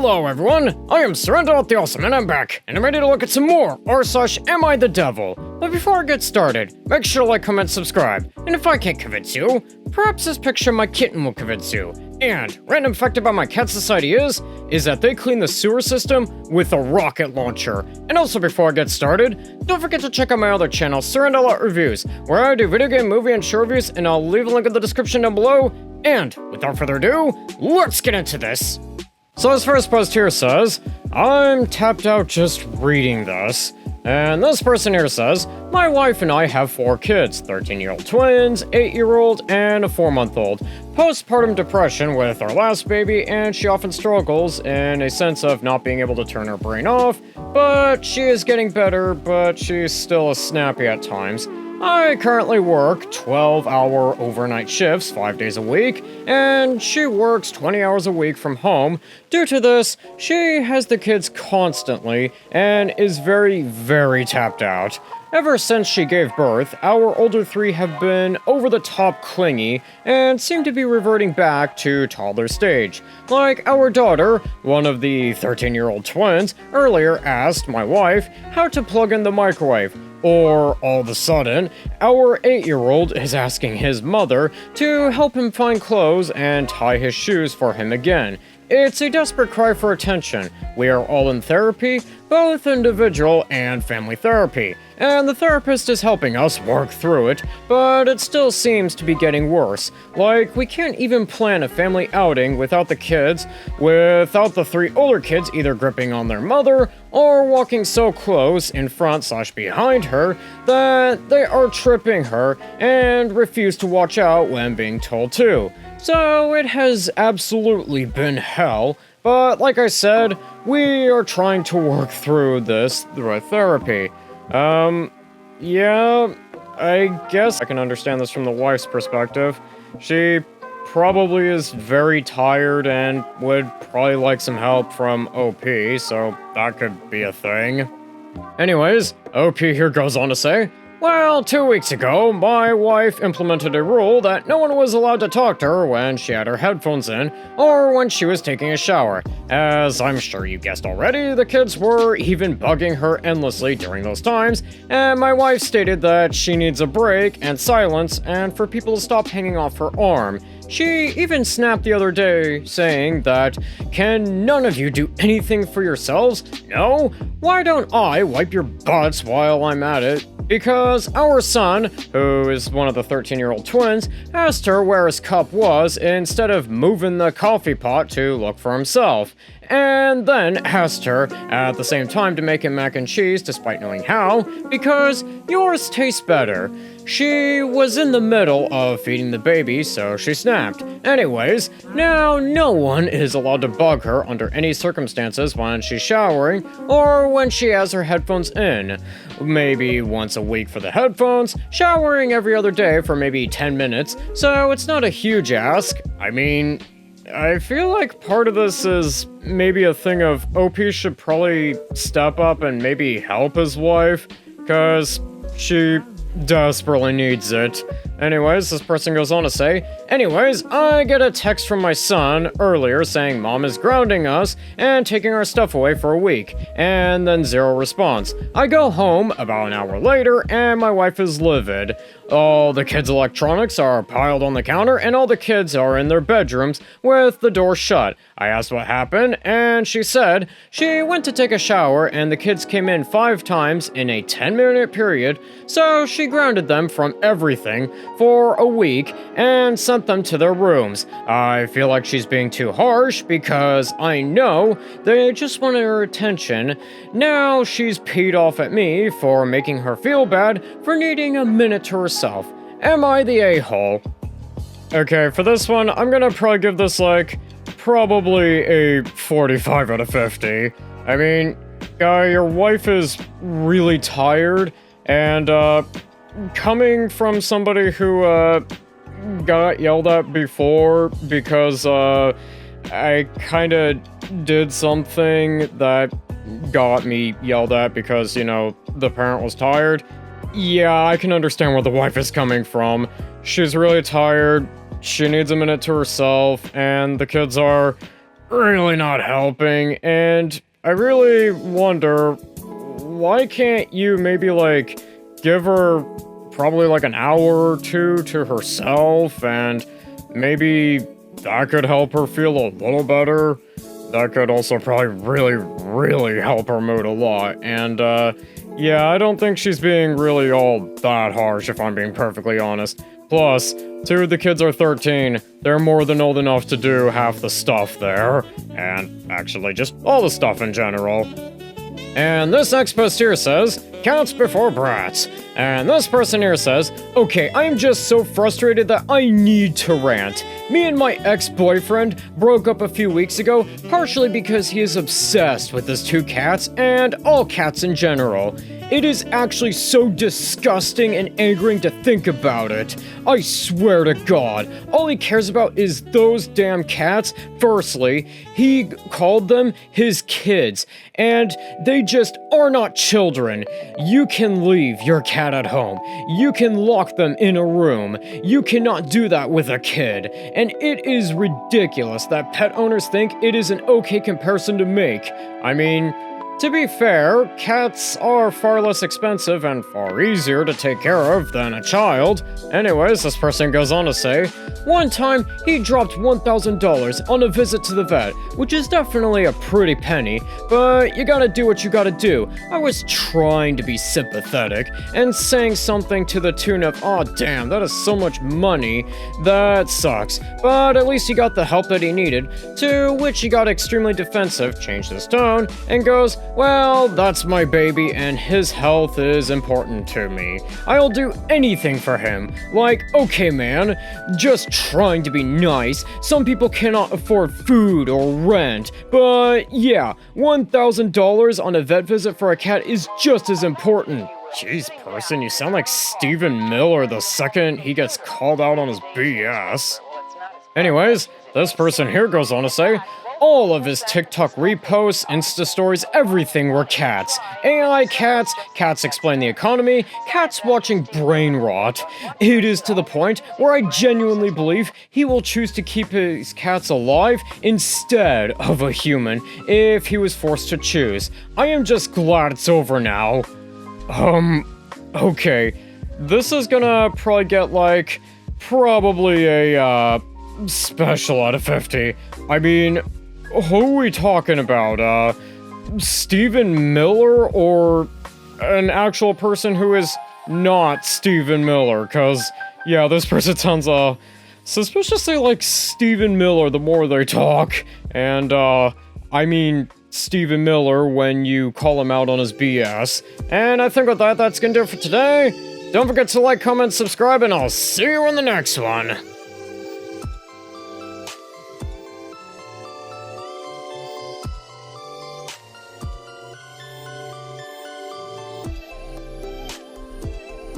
Hello everyone, I am Surrender the Awesome and I'm back, and I'm ready to look at some more r/Am I the Devil. But before I get started, make sure to like, comment, subscribe, and if I can't convince you, perhaps this picture of my kitten will convince you. And random fact about my cat society is that they clean the sewer system with a rocket launcher. And also before I get started, don't forget to check out my other channel, Surrender Reviews, where I do video game, movie, and show reviews, and I'll leave a link in the description down below. And without further ado, let's get into this. So this first post here says, I'm tapped out just reading this. And this person here says, my wife and I have 4 kids, 13-year-old twins, 8-year-old, and a 4-month-old. Postpartum depression with our last baby, and she often struggles in a sense of not being able to turn her brain off, but she is getting better, but she's still snappy at times. I currently work 12-hour overnight shifts 5 days a week, and she works 20 hours a week from home. Due to this, she has the kids constantly and is very, very tapped out. Ever since she gave birth, our older 3 have been over-the-top clingy and seem to be reverting back to toddler stage. Like our daughter, one of the 13-year-old twins, earlier asked my wife how to plug in the microwave. Or, all of a sudden, our 8-year-old is asking his mother to help him find clothes and tie his shoes for him again. It's a desperate cry for attention. We are all in therapy, both individual and family therapy, and the therapist is helping us work through it, but it still seems to be getting worse. Like, we can't even plan a family outing without the kids, without the 3 older kids either gripping on their mother or walking so close in front/behind her that they are tripping her and refuse to watch out when being told to. So it has absolutely been hell, but like I said, we are trying to work through this through therapy. Yeah, I guess I can understand this from the wife's perspective. She probably is very tired and would probably like some help from OP, so that could be a thing. Anyways, OP here goes on to say, well, 2 weeks ago, my wife implemented a rule that no one was allowed to talk to her when she had her headphones in, or when she was taking a shower. As I'm sure you guessed already, the kids were even bugging her endlessly during those times, and my wife stated that she needs a break and silence, and for people to stop hanging off her arm. She even snapped the other day, saying that, can none of you do anything for yourselves? No? Why don't I wipe your butts while I'm at it? Because our son, who is one of the 13-year-old twins, asked her where his cup was instead of moving the coffee pot to look for himself, and then asked her at the same time to make him mac and cheese despite knowing how, because yours tastes better. She was in the middle of feeding the baby, so she snapped. Anyways, now no one is allowed to bug her under any circumstances when she's showering or when she has her headphones in. Maybe once a week for the headphones, showering every other day for maybe 10 minutes, so it's not a huge ask. I mean, I feel like part of this is maybe a thing of OP should probably step up and maybe help his wife, cause she desperately needs it. Anyways, this person goes on to say, anyways, I get a text from my son earlier saying mom is grounding us and taking our stuff away for a week, and then 0 response. I go home about an hour later and my wife is livid. All the kids' electronics are piled on the counter and all the kids are in their bedrooms with the door shut. I asked what happened and she said she went to take a shower and the kids came in 5 times in a 10-minute period, so she grounded them from everything for a week and sent them to their rooms. I feel like she's being too harsh because I know they just wanted her attention. Now she's peed off at me for making her feel bad for needing a minute to herself. Am I the a-hole? Okay, for this one, I'm gonna probably give this like probably a 45 out of 50. I mean, your wife is really tired, and coming from somebody who got yelled at before because I kinda did something that got me yelled at because, you know, the parent was tired. Yeah, I can understand where the wife is coming from. She's really tired, she needs a minute to herself, and the kids are really not helping, and I really wonder, why can't you maybe, like, give her probably like an hour or two to herself, and maybe that could help her feel a little better? That could also probably really help her mood a lot, and, yeah, I don't think she's being really all that harsh, if I'm being perfectly honest. Plus, two of the kids are 13, they're more than old enough to do half the stuff there, and actually just all the stuff in general. And this next post here says, cats before brats. And this person here says, okay, I'm just so frustrated that I need to rant. Me and my ex-boyfriend broke up a few weeks ago, partially because he is obsessed with his two cats and all cats in general. It is actually so disgusting and angering to think about it. I swear to God, all he cares about is those damn cats. Firstly, he called them his kids, and they just are not children. You can leave your cat at home. You can lock them in a room. You cannot do that with a kid. And it is ridiculous that pet owners think it is an okay comparison to make. I mean, to be fair, cats are far less expensive and far easier to take care of than a child. Anyways, this person goes on to say, one time he dropped $1,000 on a visit to the vet, which is definitely a pretty penny, but you gotta do what you gotta do. I was trying to be sympathetic and saying something to the tune of, "Aw, damn, that is so much money. That sucks." But at least he got the help that he needed, to which he got extremely defensive, changed his tone, and goes, "Well, that's my baby and his health is important to me. I'll do anything for him." Like, okay man, just trying to be nice. Some people cannot afford food or rent, but yeah, $1,000 on a vet visit for a cat is just as important. Jeez, person, you sound like Stephen Miller the second he gets called out on his BS. Anyways, this person here goes on to say, all of his TikTok reposts, Insta stories, everything were cats. AI cats, cats explain the economy, cats watching brain rot. It is to the point where I genuinely believe he will choose to keep his cats alive instead of a human if he was forced to choose. I am just glad it's over now. Okay. This is gonna probably get, like, probably a, special out of 50. I mean, who are we talking about? Stephen Miller or an actual person who is not Stephen Miller? Cause, yeah, this person sounds, suspiciously like Stephen Miller the more they talk. And, I mean, Stephen Miller when you call him out on his BS. And I think with that, that's gonna do it for today. Don't forget to like, comment, subscribe, and I'll see you in the next one.